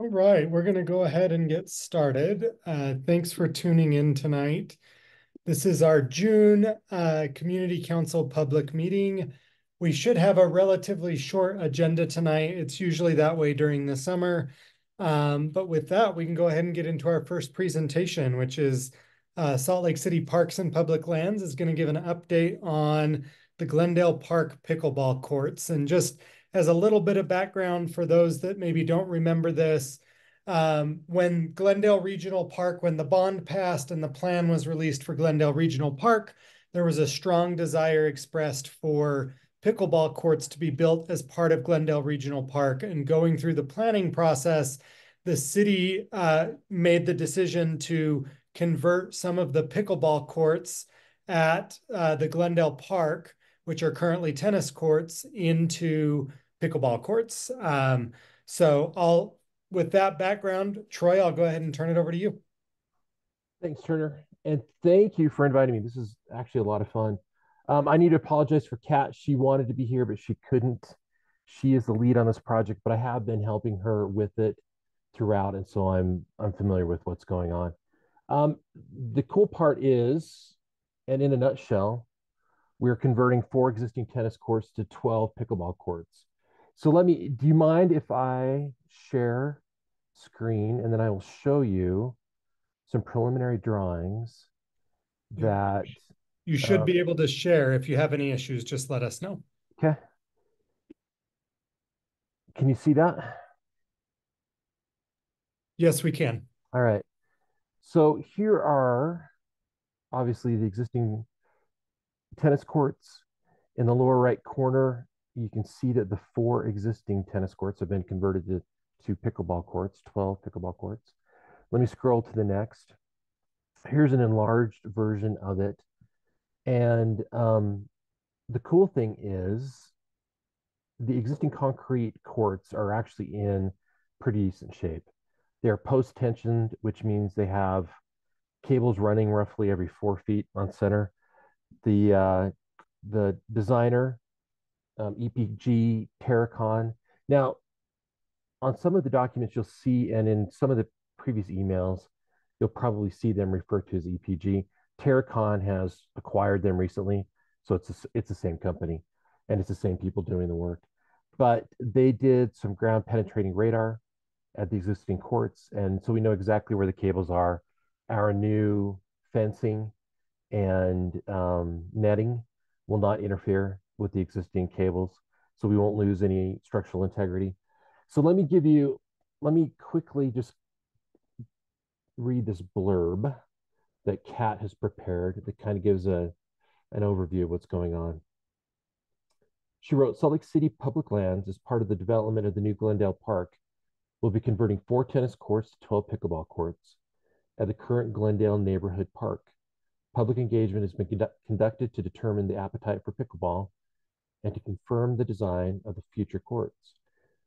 All right, we're going to go ahead and get started. Thanks for tuning in tonight. This is our June Community Council public meeting. We should have a relatively short agenda tonight. It's usually that way during the summer. But with that, we can go ahead and get into our first presentation, which is Salt Lake City Parks and Public Lands is going to give an update on the Glendale Park pickleball courts. And just as a little bit of background for those that maybe don't remember this, when Glendale Regional Park, when the bond passed and the plan was released for Glendale Regional Park, there was a strong desire expressed for pickleball courts to be built as part of Glendale Regional Park. And going through the planning process, the city made the decision to convert some of the pickleball courts at the Glendale Park, which are currently tennis courts, into pickleball courts. With that background, Troy, I'll go ahead and turn it over to you. Thanks, Turner. And thank you for inviting me. This is actually a lot of fun. I need to apologize for Kat. She wanted to be here, but she couldn't. She is the lead on this project, but I have been helping her with it throughout, and so I'm familiar with what's going on. The cool part is, and in a nutshell, we're converting 4 existing tennis courts to 12 pickleball courts. So do you mind if I share screen and then I will show you some preliminary drawings that You should be able to share. If you have any issues, just let us know. Okay. Can you see that? Yes, we can. All right. So here are obviously the existing tennis courts. In the lower right corner, you can see that the 4 existing tennis courts have been converted to pickleball courts, 12 pickleball courts. Let me scroll to the next. Here's an enlarged version of it. And the cool thing is the existing concrete courts are actually in pretty decent shape. They're post-tensioned, which means they have cables running roughly every 4 feet on center. The designer, EPG Terracon. Now, on some of the documents you'll see, and in some of the previous emails, you'll probably see them referred to as EPG. Terracon has acquired them recently, so it's the same company, and it's the same people doing the work. But they did some ground penetrating radar at the existing courts, and so we know exactly where the cables are. Our new fencing and netting will not interfere with the existing cables, so we won't lose any structural integrity. So let me quickly just read this blurb that Kat has prepared that kind of gives an overview of what's going on. She wrote, Salt Lake City Public Lands, as part of the development of the new Glendale Park, will be converting 4 tennis courts to 12 pickleball courts at the current Glendale Neighborhood Park. Public engagement has been conducted to determine the appetite for pickleball and to confirm the design of the future courts.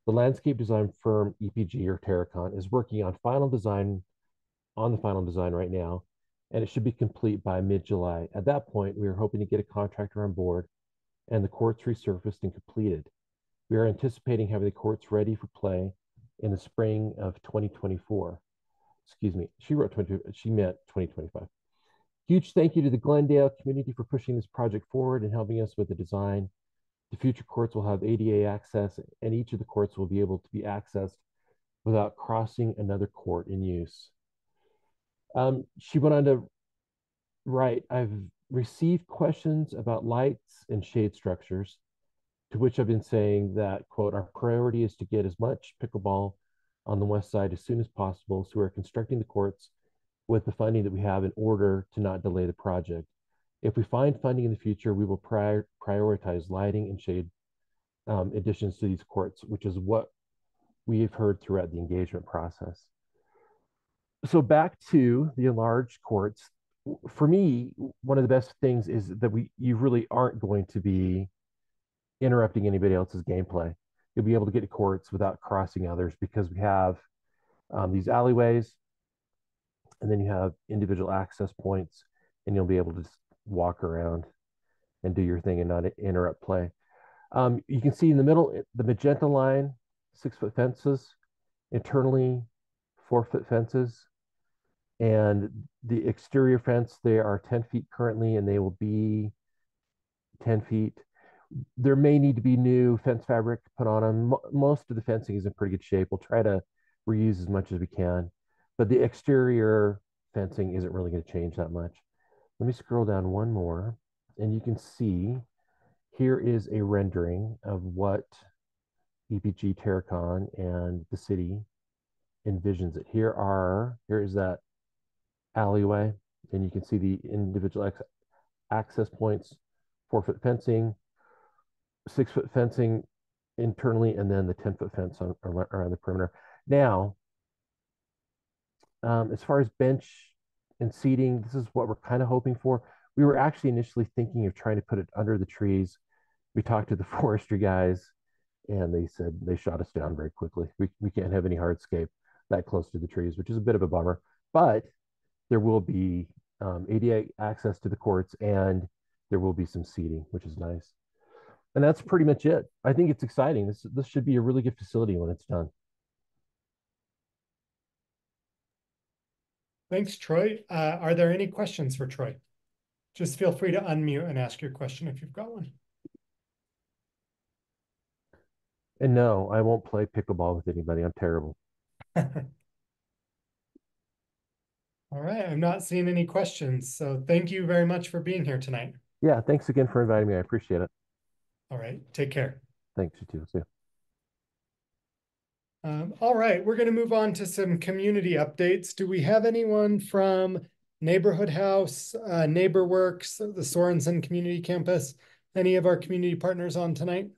The landscape design firm EPG or Terracon is working on the final design right now, and it should be complete by mid-July. At that point, we are hoping to get a contractor on board and the courts resurfaced and completed. We are anticipating having the courts ready for play in the spring of 2024. Excuse me, she meant 2025. Huge thank you to the Glendale community for pushing this project forward and helping us with the design. The future courts will have ADA access, and each of the courts will be able to be accessed without crossing another court in use. She went on to write, I've received questions about lights and shade structures, to which I've been saying that, quote, our priority is to get as much pickleball on the west side as soon as possible. So we're constructing the courts with the funding that we have in order to not delay the project. If we find funding in the future, we will prioritize lighting and shade additions to these courts, which is what we've heard throughout the engagement process. So back to the enlarged courts. For me, one of the best things is that you really aren't going to be interrupting anybody else's gameplay. You'll be able to get to courts without crossing others because we have these alleyways, and then you have individual access points, and you'll be able to just walk around and do your thing and not interrupt play. You can see in the middle, the magenta line, 6-foot fences. Internally, 4-foot fences. And the exterior fence, they are 10 feet currently, and they will be 10 feet. There may need to be new fence fabric put on them. Most of the fencing is in pretty good shape. We'll try to reuse as much as we can, but the exterior fencing isn't really going to change that much. Let me scroll down one more, and you can see here is a rendering of what EPG Terracon and the city envisions it. Here is that alleyway, and you can see the individual access points, 4-foot fencing, 6-foot fencing internally, and then the 10-foot fence around the perimeter. Now, as far as bench and seating, this is what we're kind of hoping for. We were actually initially thinking of trying to put it under the trees. We talked to the forestry guys, and they said they shot us down very quickly. We can't have any hardscape that close to the trees, which is a bit of a bummer. But there will be ADA access to the courts, and there will be some seating, which is nice. And that's pretty much it. I think it's exciting. This should be a really good facility when it's done. Thanks, Troy. Are there any questions for Troy? Just feel free to unmute and ask your question if you've got one. And no, I won't play pickleball with anybody. I'm terrible. All right, I'm not seeing any questions. So thank you very much for being here tonight. Yeah, thanks again for inviting me. I appreciate it. All right, take care. Thanks, you too. See you. All right, we're going to move on to some community updates. Do we have anyone from Neighborhood House, NeighborWorks, the Sorensen Community Campus, any of our community partners on tonight?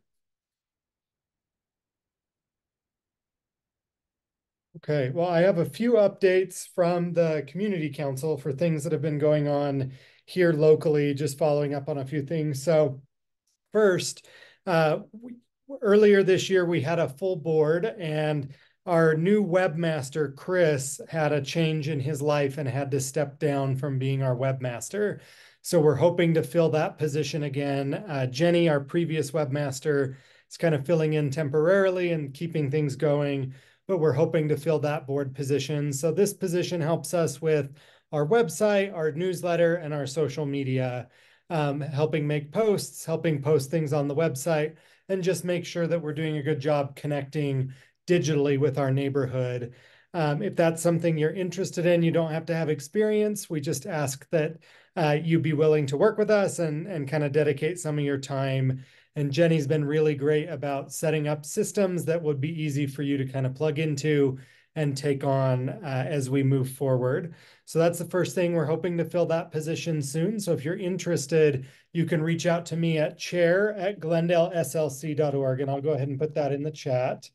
Okay, well, I have a few updates from the Community Council for things that have been going on here locally, just following up on a few things. So first, earlier this year, we had a full board, and our new webmaster, Chris, had a change in his life and had to step down from being our webmaster. So we're hoping to fill that position again. Jenny, our previous webmaster, is kind of filling in temporarily and keeping things going, but we're hoping to fill that board position. So this position helps us with our website, our newsletter, and our social media, helping make posts, helping post things on the website, and just make sure that we're doing a good job connecting digitally with our neighborhood. If that's something you're interested in, you don't have to have experience. We just ask that you be willing to work with us and kind of dedicate some of your time. And Jenny's been really great about setting up systems that would be easy for you to kind of plug into and take on as we move forward. So that's the first thing. We're hoping to fill that position soon. So if you're interested, you can reach out to me at chair@glendaleslc.org, and I'll go ahead and put that in the chat.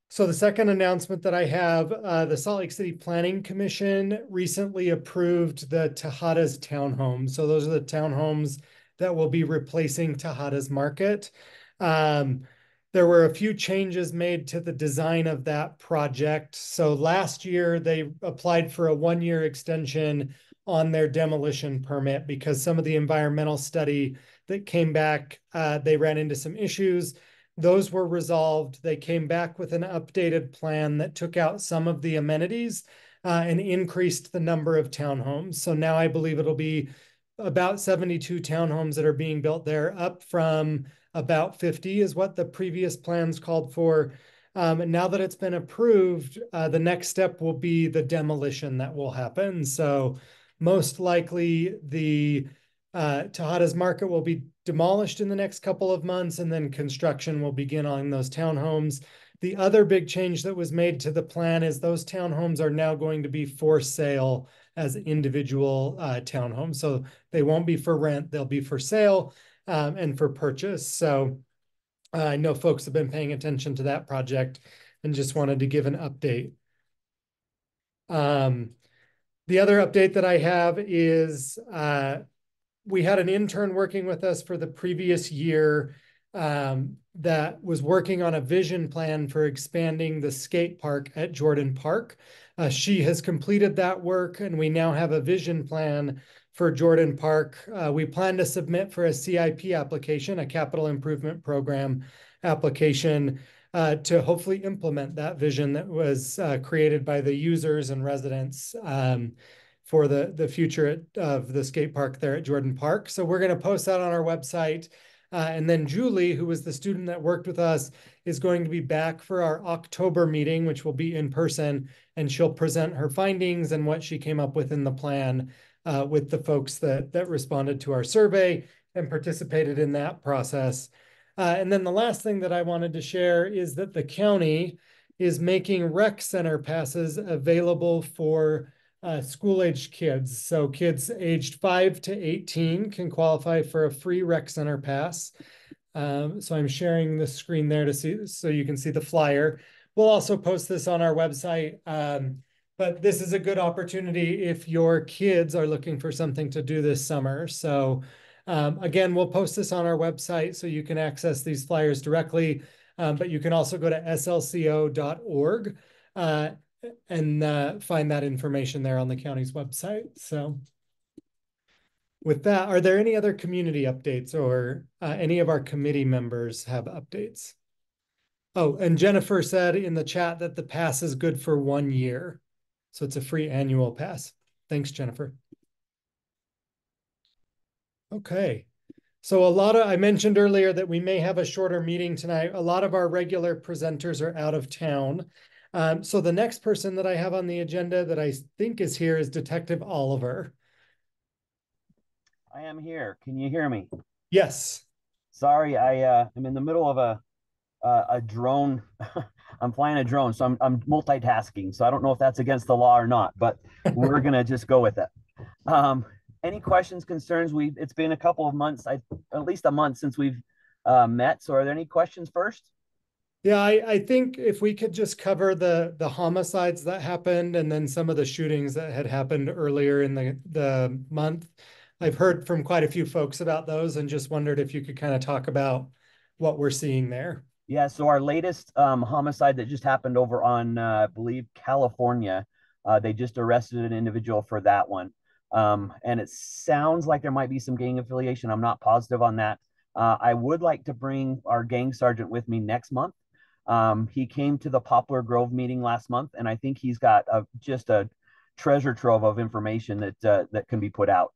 So the second announcement that I have, the Salt Lake City Planning Commission recently approved the Tejada's townhomes. So those are the townhomes that will be replacing Tejada's Market. There were a few changes made to the design of that project. So last year they applied for a 1-year extension on their demolition permit because some of the environmental study that came back, they ran into some issues. Those were resolved. They came back with an updated plan that took out some of the amenities and increased the number of townhomes. So now I believe it'll be about 72 townhomes that are being built there, up from about 50 is what the previous plans called for. And now that it's been approved, the next step will be the demolition that will happen. So most likely the Tejada's Market will be demolished in the next couple of months, and then construction will begin on those townhomes. The other big change that was made to the plan is those townhomes are now going to be for sale as individual townhomes. So they won't be for rent, they'll be for sale and for purchase. So I know folks have been paying attention to that project and just wanted to give an update. The other update that I have is we had an intern working with us for the previous year that was working on a vision plan for expanding the skate park at Jordan Park. She has completed that work, and we now have a vision plan for Jordan Park. We plan to submit for a CIP application, a capital improvement program application, to hopefully implement that vision that was created by the users and residents for the future of the skate park there at Jordan Park. So we're going to post that on our website. And then Julie, who was the student that worked with us, is going to be back for our October meeting, which will be in person, and she'll present her findings and what she came up with in the plan with the folks that responded to our survey and participated in that process. And then the last thing that I wanted to share is that the county is making rec center passes available for school-aged kids. So kids aged 5 to 18 can qualify for a free rec center pass. So I'm sharing the screen there to see, so you can see the flyer. We'll also post this on our website. But this is a good opportunity if your kids are looking for something to do this summer. So again, we'll post this on our website so you can access these flyers directly. But you can also go to slco.org and find that information there on the county's website. So with that, are there any other community updates or any of our committee members have updates? Oh, and Jennifer said in the chat that the pass is good for 1 year. So it's a free annual pass. Thanks, Jennifer. Okay. So I mentioned earlier that we may have a shorter meeting tonight. A lot of our regular presenters are out of town. So the next person that I have on the agenda that I think is here is Detective Oliver. I am here. Can you hear me? Yes. Sorry, I'm in the middle of a drone. I'm flying a drone, so I'm multitasking. So I don't know if that's against the law or not, but we're gonna just go with it. Any questions, concerns? It's been a couple of months, at least a month since we've met. So are there any questions first? Yeah, I think if we could just cover the homicides that happened and then some of the shootings that had happened earlier in the month. I've heard from quite a few folks about those and just wondered if you could kind of talk about what we're seeing there. Yeah, so our latest homicide that just happened over on, I believe, California, they just arrested an individual for that one. And it sounds like there might be some gang affiliation. I'm not positive on that. I would like to bring our gang sergeant with me next month. He came to the Poplar Grove meeting last month, and I think he's got just a treasure trove of information that can be put out.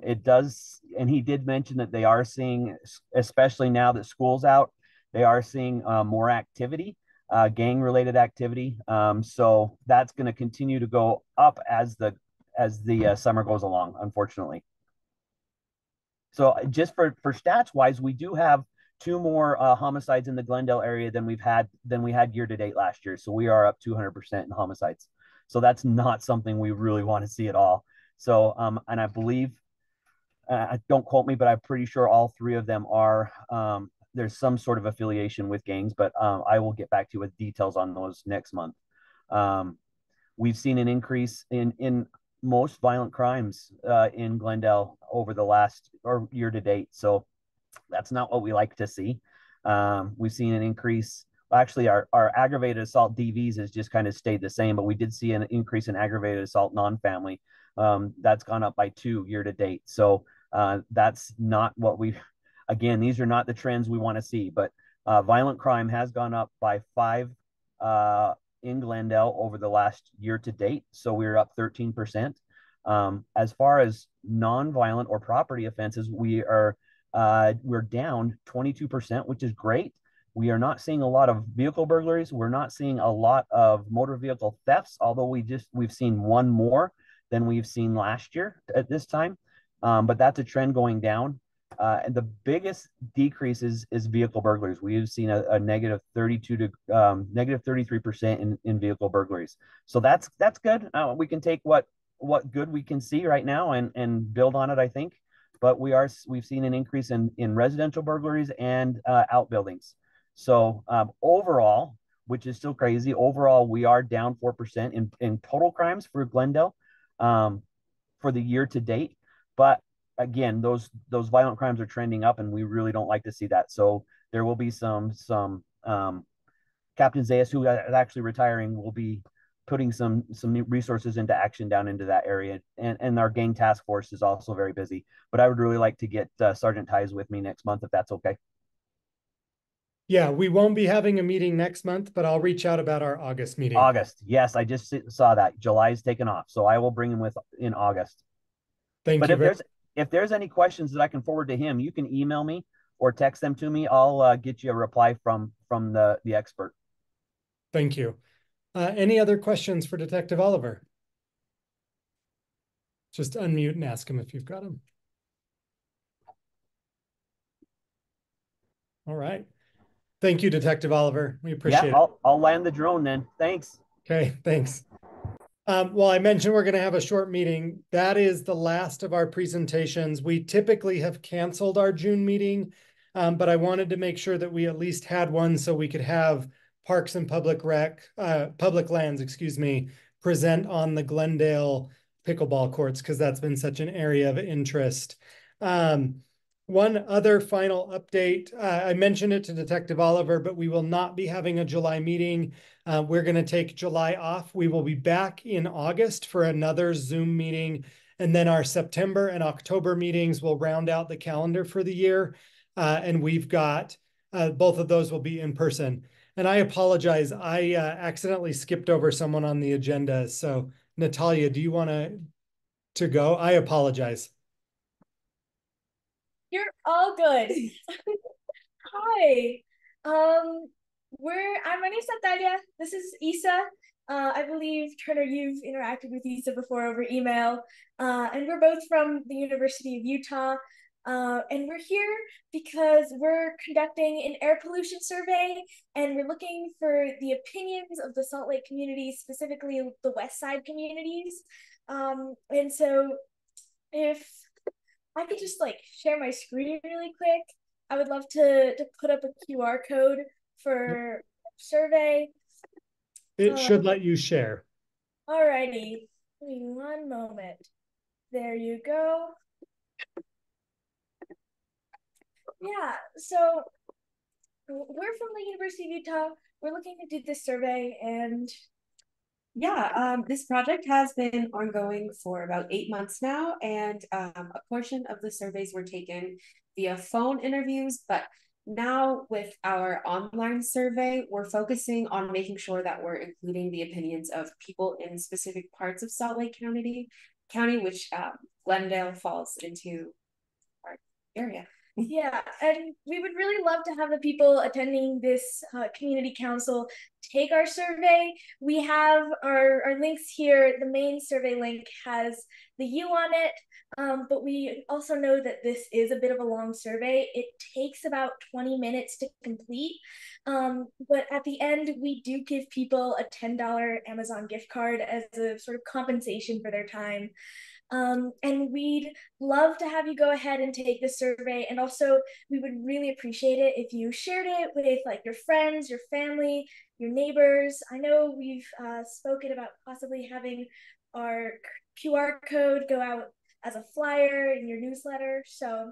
It does, and he did mention that they are seeing, especially now that school's out, they are seeing more activity, gang-related activity. So that's going to continue to go up as the summer goes along, unfortunately. So just for stats wise, we do have 2 more homicides in the Glendale area than we had year to date last year. So we are up 200% in homicides. So that's not something we really want to see at all. So and I believe, don't quote me, but I'm pretty sure all 3 of them are there's some sort of affiliation with gangs, but I will get back to you with details on those next month. We've seen an increase in most violent crimes in Glendale over the last or year to date. So that's not what we like to see. We've seen an increase. Actually, our aggravated assault DVs has just kind of stayed the same, but we did see an increase in aggravated assault non-family. That's gone up by 2 year to date. So that's not what again, these are not the trends we want to see, but violent crime has gone up by 5 in Glendale over the last year to date. So we're up 13%. As far as non-violent or property offenses, we're down 22%, which is great. We are not seeing a lot of vehicle burglaries. We're not seeing a lot of motor vehicle thefts, although we've seen 1 more than we've seen last year at this time. But that's a trend going down. And the biggest decrease is vehicle burglaries. We've seen a negative 32 to negative 33% in vehicle burglaries. So that's good. We can take what good we can see right now and build on it, I think. But we've seen an increase in residential burglaries and outbuildings. So overall, which is still crazy, overall we are down 4% in total crimes for Glendale for the year to date. But again, those violent crimes are trending up, and we really don't like to see that. So there will be some Captain Zayas, who is actually retiring, will be putting some new resources into action down into that area. And our gang task force is also very busy. But I would really like to get Sergeant Ties with me next month, if that's okay. Yeah, we won't be having a meeting next month, but I'll reach out about our August meeting. August. Yes, I just saw that. July's taken off, so I will bring him with in August. Thank But you very if there's any questions that I can forward to him, you can email me or text them to me. I'll get you a reply from the expert. Thank you. Any other questions for Detective Oliver? Just unmute and ask him if you've got him. All right. Thank you, Detective Oliver. We appreciate it. I'll land the drone then. Thanks. Okay, thanks. Well, I mentioned we're going to have a short meeting. That is the last of our presentations. We typically have canceled our June meeting, but I wanted to make sure that we at least had one so we could have Parks and Public Lands, present on the Glendale pickleball courts, because that's been such an area of interest. One other final update, I mentioned it to Detective Oliver, but we will not be having a July meeting. We're going to take July off. We will be back in August for another Zoom meeting. And then our September and October meetings will round out the calendar for the year. And we've got both of those will be in person. And I apologize. I accidentally skipped over someone on the agenda. So Natalia, do you want to go? I apologize. You're all good. Hi. My name's Natalia. This is Isa. I believe, Turner, you've interacted with Isa before over email. And we're both from the University of Utah. And we're here because we're conducting an air pollution survey, and we're looking for the opinions of the Salt Lake community, specifically the West Side communities. And so if I could just share my screen really quick, I would love to put up a QR code for survey. It should let you share. Alrighty, give me one moment. There you go. Yeah, so we're from the University of Utah. We're looking to do this survey, and this project has been ongoing for about 8 months now, and a portion of the surveys were taken via phone interviews, but now with our online survey, we're focusing on making sure that we're including the opinions of people in specific parts of Salt Lake County, which Glendale falls into our area. Yeah, and we would really love to have the people attending this community council take our survey. We have our links here. The main survey link has the U on it, but we also know that this is a bit of a long survey. It takes about 20 minutes to complete, but at the end, we do give people a $10 Amazon gift card as a sort of compensation for their time. And we'd love to have you go ahead and take the survey. And also, we would really appreciate it if you shared it with your friends, your family, your neighbors. I know we've spoken about possibly having our QR code go out as a flyer in your newsletter. So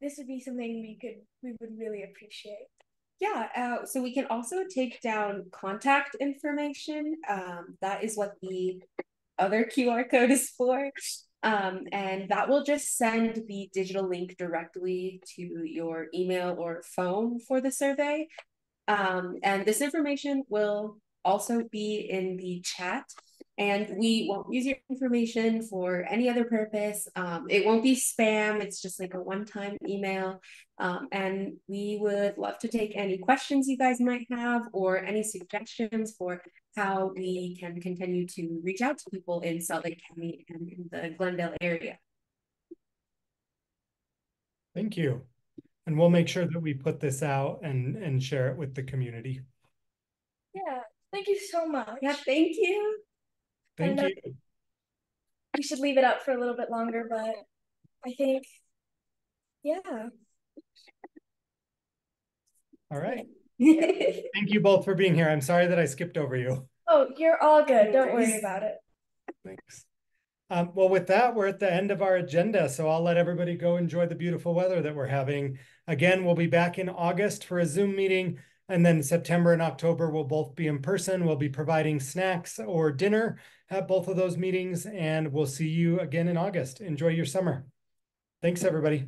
this would be something we would really appreciate. Yeah, so we can also take down contact information. That is what the other QR code is for. And that will just send the digital link directly to your email or phone for the survey. And this information will also be in the chat, and we won't use your information for any other purpose. It won't be spam. It's just a one-time email. And we would love to take any questions you guys might have, or any suggestions for how we can continue to reach out to people in Salt Lake County and in the Glendale area. Thank you. And we'll make sure that we put this out and share it with the community. Yeah, thank you so much. Yeah, thank you. Thank you. We should leave it up for a little bit longer, but I think, yeah. All right. Thank you both for being here. I'm sorry that I skipped over you. Oh, you're all good. Don't worry about it. Thanks. Well, with that, we're at the end of our agenda, so I'll let everybody go enjoy the beautiful weather that we're having. Again, we'll be back in August for a Zoom meeting, and then September and October will both be in person. We'll be providing snacks or dinner at both of those meetings, and we'll see you again in August. Enjoy your summer. Thanks, everybody.